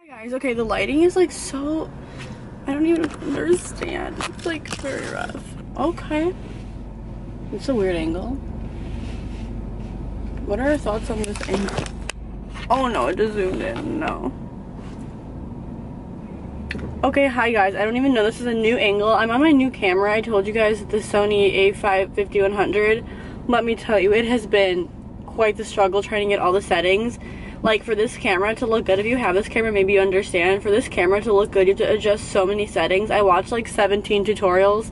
Guys, okay, the lighting is like so, I don't even understand. It's like very rough. Okay. It's a weird angle. What are our thoughts on this angle? Oh no, it just zoomed in. No. Okay, hi guys. I don't even know this is a new angle. I'm on my new camera. I told you guys the Sony A5 5100. Let me tell you, it has been quite the struggle trying to get all the settings. Like, for this camera to look good, if you have this camera, maybe you understand. For this camera to look good, you have to adjust so many settings. I watched like 17 tutorials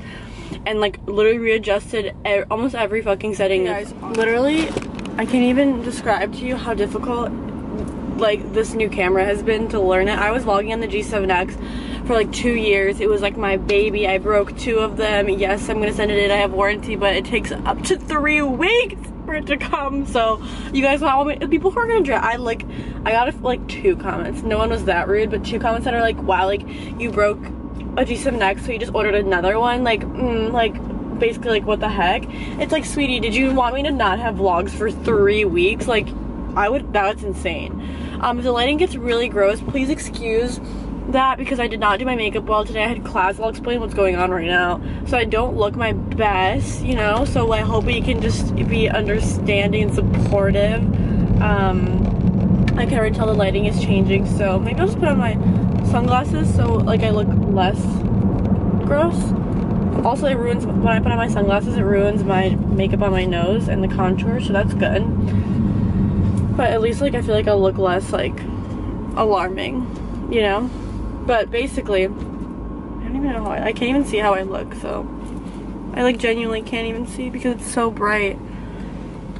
and like literally readjusted almost every fucking setting. Guys, literally, I can't even describe to you how difficult like this new camera has been to learn it. I was vlogging on the G7X for like 2 years. It was like my baby. I broke 2 of them. Yes, I'm gonna send it in. I have warranty, but it takes up to 3 weeks for it to come. So you guys want me, people who are gonna try, I got like 2 comments. No one was that rude, but 2 comments that are like, wow, like you broke a G7X, so you just ordered another one. Like, basically like what the heck? It's like, sweetie, did you want me to not have vlogs for 3 weeks? Like, that's insane. If the lighting gets really gross, please excuse that because I did not do my makeup well today. I had class. I'll explain what's going on right now. So I don't look my best, you know, so I hope you can just be understanding and supportive. I can already tell the lighting is changing, so maybe I'll just put on my sunglasses so like I look less gross. Also, it ruins, when I put on my sunglasses, it ruins my makeup on my nose and the contour, so that's good. But at least like I feel like I'll look less like alarming, you know? But basically, I don't even know how I can't even see how I look, so I like genuinely can't even see because it's so bright.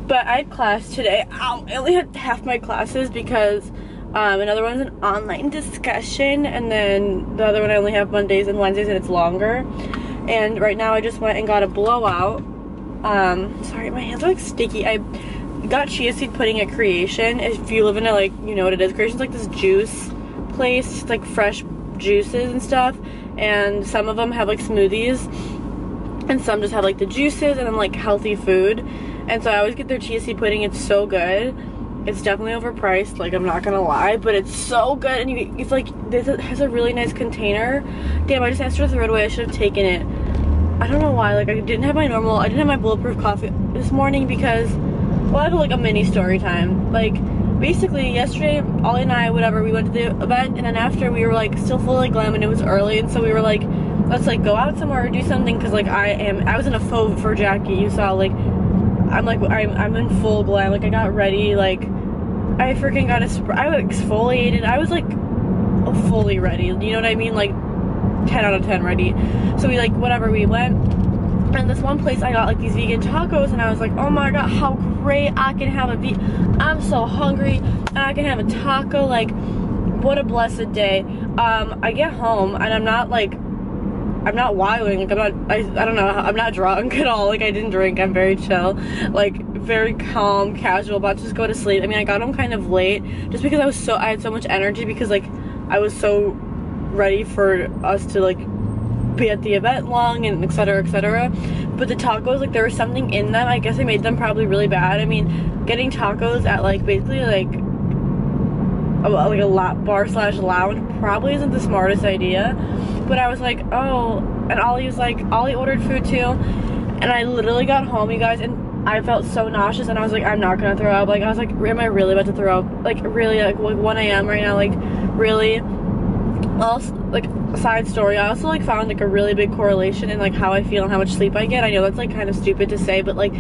But I had class today. Ow, I only had half my classes because another one's an online discussion, and then the other one I only have Mondays and Wednesdays and it's longer. And right now I just went and got a blowout. Sorry, my hands are like sticky. I got chia seed pudding at Creation. If you live in a, like, you know what it is. Creation's like this juice place. It's like fresh juices and stuff. And some of them have like smoothies. And some just have like the juices and then like healthy food. And so I always get their chia seed pudding. It's so good. It's definitely overpriced, like, I'm not gonna lie, but it's so good. And it's like, this has a really nice container. Damn, I just asked her to throw it away. I should have taken it. I don't know why. Like, I didn't have my bulletproof coffee this morning because, well, I have like a mini story time. Like, basically yesterday, Ollie and I, whatever, we went to the event, and then after we were like still full of glam, and it was early, and so we were like, let's like go out somewhere or do something, because like I was in a faux fur jacket. You saw, like, I'm in full glam. Like, I got ready, like I freaking got I exfoliated. I was like fully ready, you know what I mean? Like 10 out of 10 ready. So we like, whatever, we went, and this one place I got like these vegan tacos, and I was like, oh my god, how great, I can have I'm so hungry and I can have a taco. Like, what a blessed day. I get home and I'm not wilding, like I don't know, I'm not drunk at all. Like, I didn't drink, I'm very chill, like very calm, casual, about to just go to sleep. I mean, I got home kind of late just because I had so much energy, because like I was so ready for us to like be at the event long and etc, etc. But the tacos, like, there was something in them. I guess I made them probably really bad. I mean, getting tacos at like basically like a bar slash lounge probably isn't the smartest idea. But I was like, oh, and Ollie ordered food too, and I literally got home, you guys, and I felt so nauseous, and I was like, I'm not gonna throw up. Like, I was like, am I really about to throw up? Like, really, like 1 a.m. right now, like, really? Also, like, side story, I also like found like a really big correlation in like how I feel and how much sleep I get. I know that's like kind of stupid to say, but like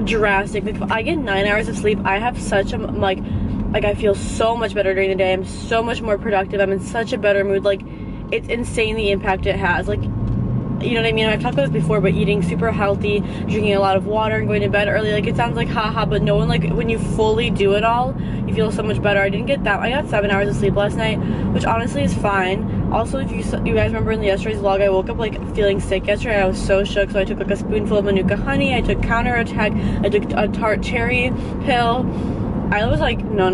drastic. Like, if I get 9 hours of sleep, I have such a like I feel so much better during the day. I'm so much more productive. I'm in such a better mood. Like, it's insane the impact it has. Like, you know what I mean? I've talked about this before, but eating super healthy, drinking a lot of water, and going to bed early, like, it sounds like haha, but no one, like, when you fully do it all, you feel so much better. I didn't get that. I got 7 hours of sleep last night, which honestly is fine. Also, if you guys remember in yesterday's vlog, I woke up like feeling sick yesterday. I was so shook, so I took like a spoonful of Manuka honey, I took counterattack, I took a tart cherry pill. I was like, no,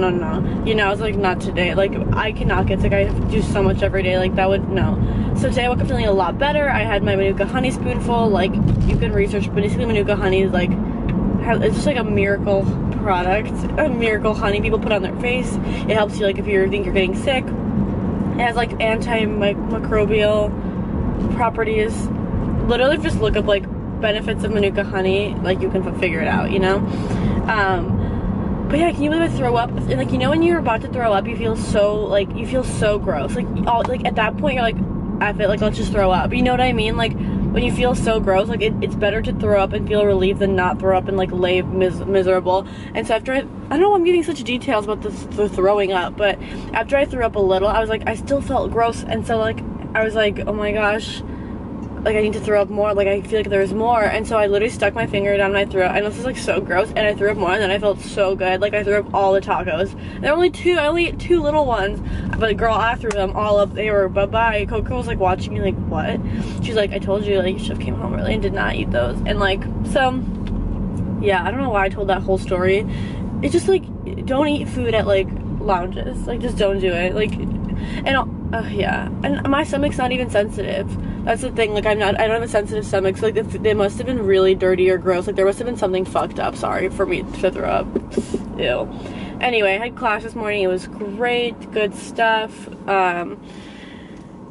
you know, I was like, not today. Like, I cannot get sick. I have to do so much every day. Like, that would, no. So today I woke up feeling a lot better. I had my Manuka honey spoonful. Like, you can research, but basically Manuka honey is like, it's just like a miracle product, a miracle honey people put on their face. It helps you, like, if you think you're getting sick. It has like antimicrobial properties. Literally just look up like benefits of manuka honey, like you can figure it out, you know. But yeah, can you believe I throw up? And like, you know, when you're about to throw up, you feel so gross. Like at that point you're like, F it, like let's just throw up. You know what I mean? Like when you feel so gross, like it's better to throw up and feel relieved than not throw up and like lay miserable. And so after I don't know why I'm giving such details about the throwing up, but after I threw up a little, I was like, I still felt gross, and so like I was like, oh my gosh, like I need to throw up more, like I feel like there's more. And so I literally stuck my finger down my throat. I know this is like so gross, and I threw up more, and then I felt so good. Like I threw up all the tacos. There were only two, I only ate 2 little ones, but girl, I threw them all up. They were bye-bye. Coco was like watching me like, what? She's like, I told you, like you should have came home early and did not eat those. And like, so yeah, I don't know why I told that whole story. It's just like, don't eat food at like lounges, like just don't do it. Like, and yeah, and my stomach's not even sensitive. That's the thing, like I don't have a sensitive stomach, so like they must have been really dirty or gross. Like there must have been something fucked up, sorry, for me to throw up. Ew. Anyway, I had class this morning. It was great, good stuff.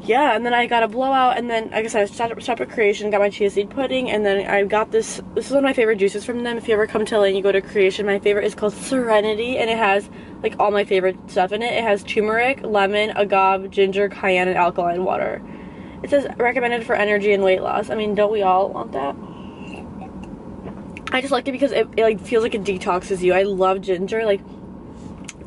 Yeah, and then I got a blowout, and then I guess I stopped at Creation, got my chia seed pudding, and then I got this is one of my favorite juices from them. If you ever come to LA and you go to Creation, my favorite is called Serenity, and it has like all my favorite stuff in it. It has turmeric, lemon, agave, ginger, cayenne, and alkaline water. It says recommended for energy and weight loss. I mean, don't we all want that? I just like it because it like feels like it detoxes you. I love ginger, like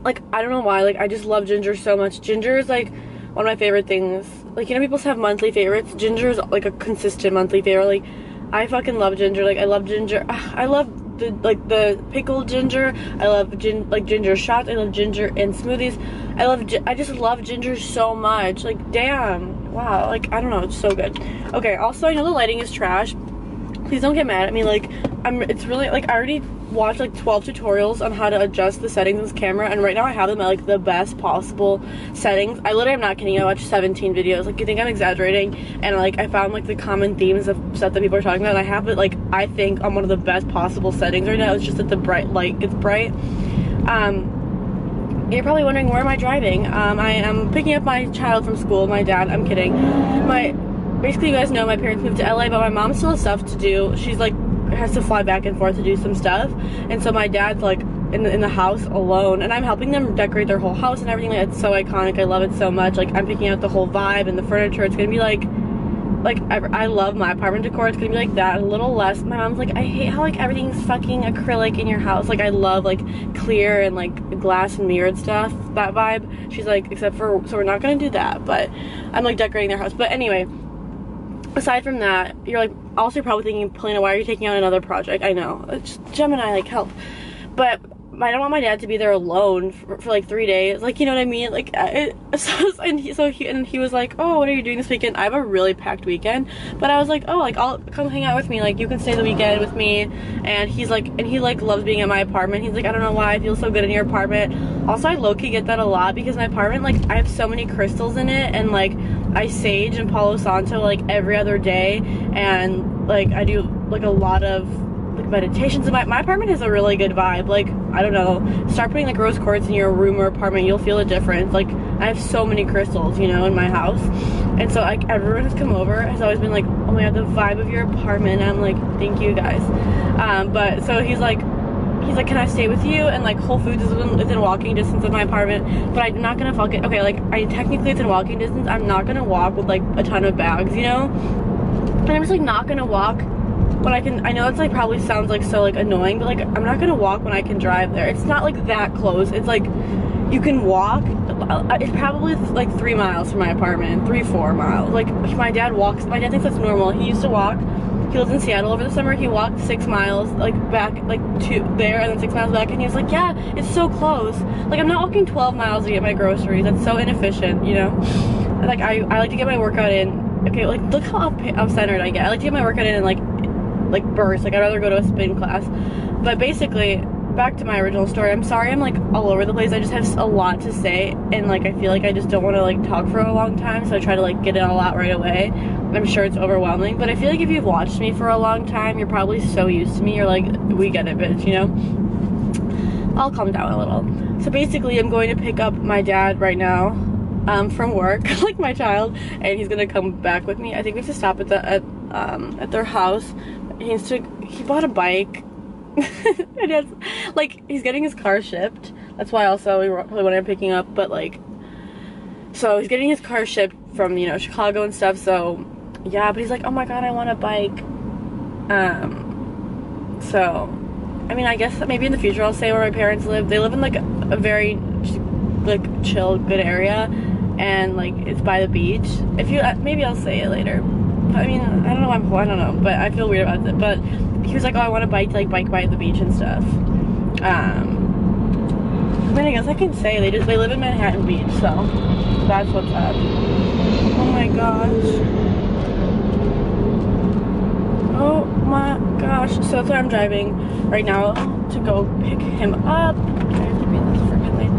I don't know why, like I just love ginger so much. Ginger is like one of my favorite things. Like, you know, people have monthly favorites. Ginger is like a consistent monthly favorite. Like I fucking love ginger. Like I love ginger. I love the pickled ginger. I love ginger shots. I love ginger in smoothies. I just love ginger so much. Like damn, wow, like I don't know, it's so good. Okay, also I know the lighting is trash. Please don't get mad at me. Like it's really like I already watched like 12 tutorials on how to adjust the settings of this camera, and right now I have them at like the best possible settings. I literally am not kidding. I watched 17 videos. Like you think I'm exaggerating? And like I found like the common themes of stuff that people are talking about, and I have it like I think on one of the best possible settings right now. It's just that the bright light gets bright. You're probably wondering, where am I driving? I am picking up my child from school. My dad, I'm kidding. Basically you guys know my parents moved to LA, but my mom still has stuff to do. She's like has to fly back and forth to do some stuff, and so my dad's like in the house alone, and I'm helping them decorate their whole house and everything. Like it's so iconic. I love it so much. Like I'm picking out the whole vibe and the furniture. It's gonna be like I love my apartment decor. It's gonna be like that, a little less. My mom's like, I hate how like everything's fucking acrylic in your house. Like I love like clear and like glass and mirrored stuff, that vibe. She's like, except for, so we're not gonna do that, but I'm like decorating their house. But anyway, aside from that, you're like also probably thinking, Polina, why are you taking on another project? I know, it's Gemini, like help. But I don't want my dad to be there alone for like 3 days, like, you know what I mean? Like and he was like, oh, what are you doing this weekend? I have a really packed weekend, but I was like, oh, like I'll come hang out with me, like you can stay the weekend with me. And he's like, and he like loves being at my apartment. He's like, I don't know why I feel so good in your apartment. Also, I low-key get that a lot because my apartment, like I have so many crystals in it, and like I sage and Palo Santo like every other day, and like I do like a lot of like meditations. And my apartment has a really good vibe. Like I don't know, start putting like rose quartz in your room or apartment, you'll feel a difference. Like I have so many crystals, you know, in my house, and so like everyone has come over has always been like, oh my god, the vibe of your apartment. And I'm like, thank you guys. But so he's like, can I stay with you? And like Whole Foods is within walking distance of my apartment, but I'm not gonna fucking, okay, like I technically it's in walking distance. I'm not gonna walk with like a ton of bags, you know, and I'm just like not gonna walk when I can. I know it's like probably sounds like so like annoying, but like I'm not gonna walk when I can drive there. It's not like that close. It's like you can walk. It's probably like 3 miles from my apartment, 3-4 miles. Like my dad walks. My dad thinks that's normal. He used to walk. He lives in Seattle over the summer. He walked 6 miles like back, like to there, and then 6 miles back, and he was like, yeah, it's so close. Like I'm not walking 12 miles to get my groceries. That's so inefficient, you know. Like I like to get my workout in. Okay, like look how off-centered I get. I like to get my workout in like bursts. Like I'd rather go to a spin class. But basically, back to my original story. I'm sorry I'm like all over the place. I just have a lot to say, and like I feel like I just don't want to like talk for a long time, so I try to like get it all out right away. I'm sure it's overwhelming, but I feel like if you've watched me for a long time, you're probably so used to me. You're like, we get it, bitch, you know. I'll calm down a little. So basically I'm going to pick up my dad right now. from work, like my child, and he's gonna come back with me. I think we have to stop at their house. He bought a bike. And it's like he's getting his car shipped. That's why also we probably wanted picking up, but like, so he's getting his car shipped from, you know, Chicago and stuff. So yeah, but he's like, oh my god, I want a bike. So I mean, I guess maybe in the future I'll say where my parents live. They live in like a very like chill, good area, and like it's by the beach. If you maybe I'll say it later. I mean, I don't know. I don't know, but I feel weird about it. But he was like, oh, I want a bike to like bike by the beach and stuff. I mean, I guess I can say they live in Manhattan Beach, so that's what's up. Oh my gosh. Oh my gosh. So that's where I'm driving right now to go pick him up. I have to be in this freaking lane.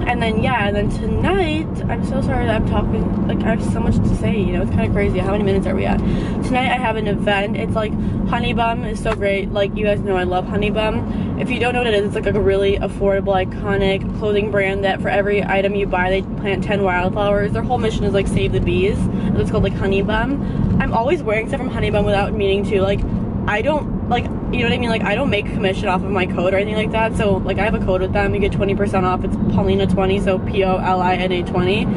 And then yeah, and then tonight, I'm so sorry that I'm talking, like I have so much to say, you know, it's kind of crazy. How many minutes are we at? Tonight I have an event. It's like Honey Bum is so great. Like you guys know I love Honey Bum. If you don't know what it is, it's like a really affordable, iconic clothing brand that for every item you buy, they plant 10 wildflowers. Their whole mission is like save the bees. And it's called like Honey Bum. I'm always wearing stuff from Honey Bum without meaning to. Like I don't, like, you know what I mean? Like I don't make commission off of my code or anything like that. So like I have a code with them. You get 20% off. It's Polina20, so Polina20.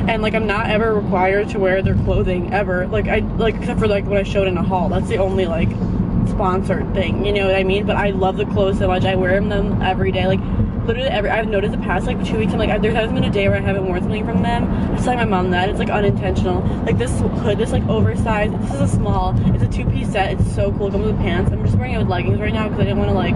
And like I'm not ever required to wear their clothing ever. Like except for like when I showed in a haul. That's the only like sponsored thing, you know what I mean? But I love the clothes so much. I wear them every day. Like literally I've noticed the past like 2 weeks, I'm like, there hasn't been a day where I haven't worn something from them. I was telling my mom that it's like unintentional. Like this hood, this like oversized, this is a small, it's a 2-piece set. It's so cool. It comes with pants. I'm just wearing it with leggings right now because I didn't want to like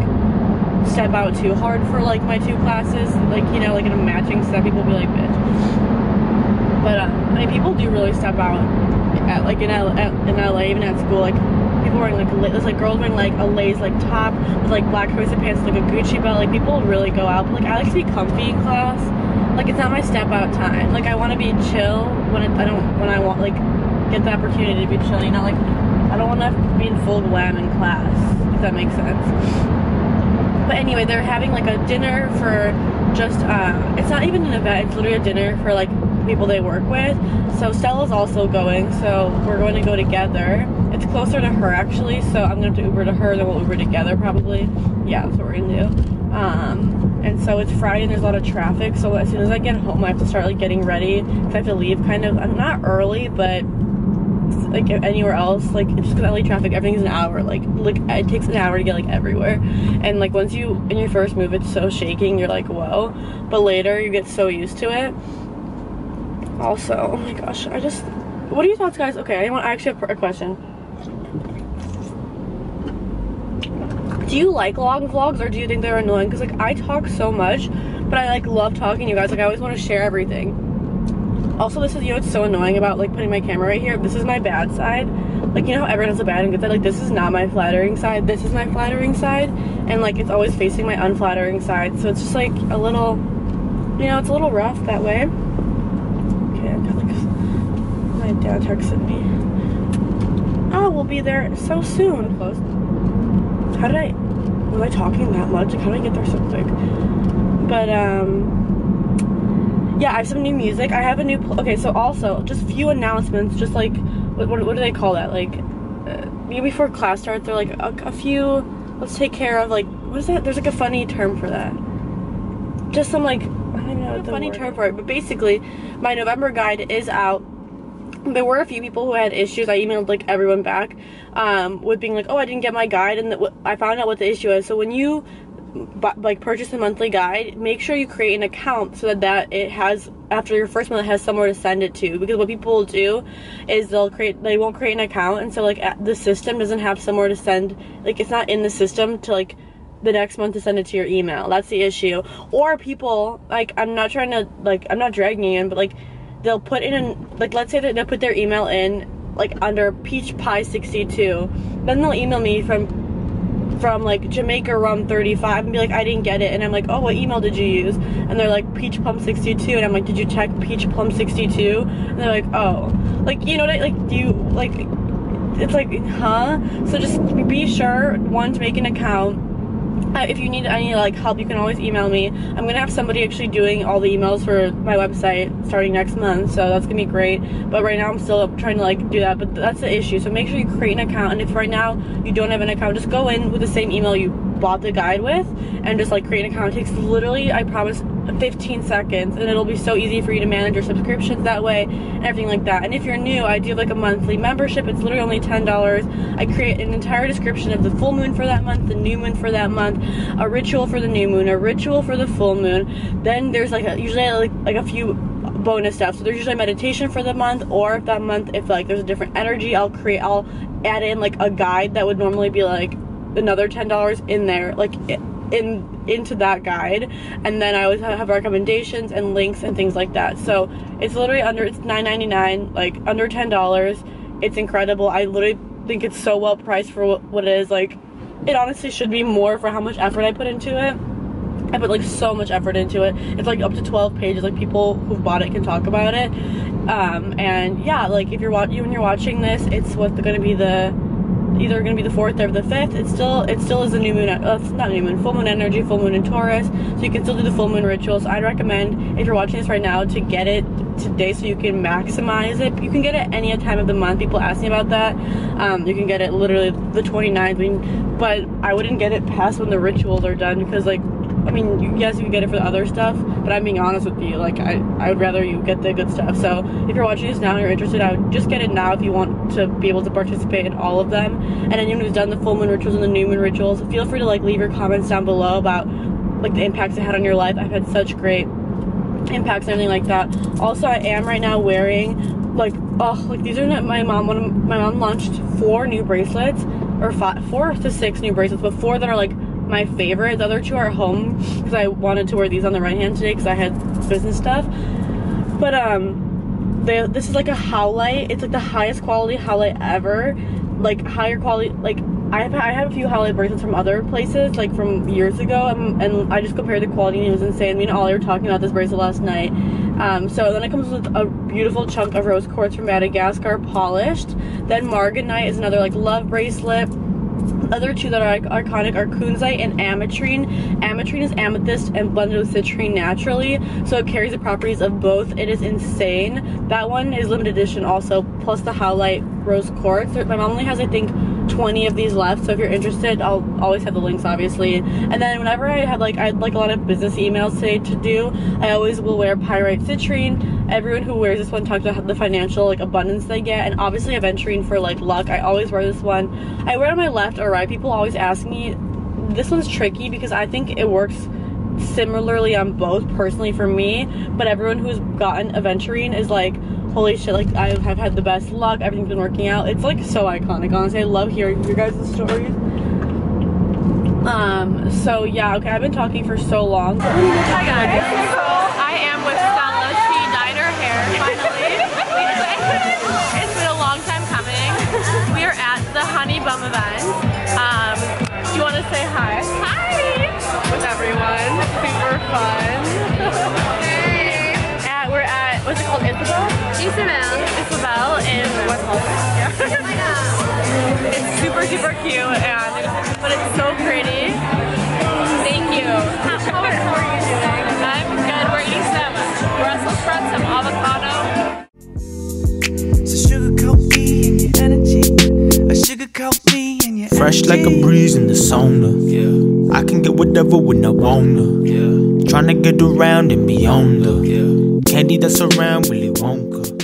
step out too hard for like my 2 classes. Like, you know, like in a matching set, people will be like, bitch. But I mean, people do really step out at like in LA, even at school. Like people wearing like there's like girls wearing like a lace like top with like black high-waisted pants, like a Gucci belt. Like people really go out. But like I like to be comfy in class. Like it's not my step out time. Like I want to be chill when I want like get the opportunity to be chill. You know, like I don't want to be in full glam in class. If that makes sense. But anyway, they're having like a dinner for just it's not even an event. It's literally a dinner for like people they work with. So Stella's also going, so we're going to go together. It's closer to her actually, so I'm gonna have to Uber to her, then we'll Uber together probably. Yeah, that's what we're gonna do. And so it's Friday and there's a lot of traffic, so as soon as I get home I have to start like getting ready because I have to leave kind of, I'm not early, but like anywhere else, like just because LA traffic, everything's an hour. Like it takes an hour to get like everywhere, and like once you in your first move it's so shaking, you're like whoa, but later you get so used to it. Also, oh my gosh, what are your thoughts, guys? Okay, I actually have a question. Do you like long vlogs or do you think they're annoying? Because like I talk so much, but I like love talking to you guys. Like I always want to share everything. Also, this is, you know what's so annoying about like putting my camera right here? This is my bad side. Like, you know how everyone has a bad and good side? Like this is not my flattering side. This is my flattering side. And like it's always facing my unflattering side. So it's just like a little, you know, it's a little rough that way. Okay, I've got like, my dad texted me. Oh, we'll be there so soon. Close. How did was I talking that much? Like how did I get there so quick? But yeah, I have some new music. I have a new, okay, so also just few announcements, just like what do they call that? Like maybe before class starts, they're like a few, let's take care of, like, what is that? There's like a funny term for that. Just some like, I don't even know what the funny term for it, but basically my November guide is out. There were a few people who had issues. I emailed like everyone back with being like, oh, I didn't get my guide, and I found out what the issue is. So when you like purchase a monthly guide, make sure you create an account so that it has, after your first month, it has somewhere to send it to. Because what people will do is they won't create an account, and so like the system doesn't have somewhere to send, like it's not in the system to like the next month to send it to your email. That's the issue. Or people, like, I'm not trying to, like, I'm not dragging you in, but like they'll put in, like, let's say that they'll put their email in like under peach pie 62, then they'll email me from like Jamaica rum 35 and be like, I didn't get it, and I'm like, oh, what email did you use? And they're like, peach plum 62, and I'm like, did you check peach plum 62? And they're like, oh, like, you know what I, like, do you, like, it's like, huh? So just be sure, one, to make an account, If you need any like help, you can always email me. I'm gonna have somebody actually doing all the emails for my website starting next month, so that's gonna be great. But right now I'm still trying to like do that, but that's the issue. So make sure you create an account, and if right now you don't have an account, just go in with the same email you bought the guide with and just like create an account. It takes literally, I promise, 15 seconds, and it'll be so easy for you to manage your subscriptions that way and everything like that. And if you're new, I do like a monthly membership. It's literally only $10. I create an entire description of the full moon for that month, the new moon for that month, a ritual for the new moon, a ritual for the full moon. Then there's like usually like a few bonus stuff. So there's usually meditation for the month, or if that month, if like there's a different energy, I'll add in like a guide that would normally be like another $10 in there, like into that guide. And then I always have recommendations and links and things like that. So it's literally it's $9.99, like under $10. It's incredible. I literally think it's so well priced for what it is. Like, it honestly should be more for how much effort I put into it. I put like so much effort into it. It's like up to 12 pages. Like, people who've bought it can talk about it. And yeah, like if when you're watching this, it's gonna be either gonna be the 4th or the 5th. It still is a new moon. It's not new moon, full moon energy, full moon in Taurus. So you can still do the full moon rituals. I'd recommend, if you're watching this right now, to get it today so you can maximize it. You can get it any time of the month. People ask me about that. You can get it literally the 29th. But I wouldn't get it past when the rituals are done, because like, I mean, yes, you can get it for the other stuff, but I'm being honest with you, like, I would rather you get the good stuff. So if you're watching this now and you're interested, I would just get it now if you want to be able to participate in all of them. And anyone who's done the full moon rituals and the new moon rituals, feel free to like leave your comments down below about like the impacts it had on your life. I've had such great impacts and everything like that. Also, I am right now wearing like these are not my mom launched 4 new bracelets, or 4 to 6 new bracelets, but 4 that are like my favorite. The other 2 are home, because I wanted to wear these on the right hand today because I had business stuff. But this is like a howlite. It's like the highest quality howlite ever, like higher quality. Like I have a few howlite bracelets from other places, like from years ago, and I just compared the quality and it was insane. Me and Ollie were talking about this bracelet last night. So then it comes with a beautiful chunk of rose quartz from Madagascar, polished. Then marganite is another like love bracelet. Other 2 that are iconic are kunzite and ametrine. Ametrine is amethyst and blended with citrine naturally, so it carries the properties of both. It is insane. That one is limited edition also, plus the howlite rose quartz. My mom only has, I think, 20 of these left, so if you're interested, I'll always have the links, obviously. And then whenever I had a lot of business emails today to do, I always will wear pyrite citrine. Everyone who wears this one talks about the financial like abundance they get, and obviously aventurine for like luck. I always wear this one. I wear it on my left or right. People always ask me. This one's tricky because I think it works similarly on both personally for me, but everyone who's gotten aventurine is like, holy shit, like I have had the best luck, everything's been working out. It's like so iconic, honestly. I love hearing your guys' stories. So yeah, okay, I've been talking for so long. Hi guys, so I am with Stella. She dyed her hair finally. It's been a long time coming. We are at the Honey Bum event. Do you want to say hi? Hi! With everyone. Super fun. Hey! We're at, what's it called, Isabel in West Hollywood. Yeah. It's super, super cute, but it's so pretty. Thank you. How are you doing? I'm good. We're eating some Brussels sprouts, some avocado. So sugarcoat me in your energy. Sugarcoat me in your fresh energy. Like a breeze in the sauna. Yeah. I can get whatever when I wanna. Yeah. Tryna get around and beyond the candy that's around Willy Wonka.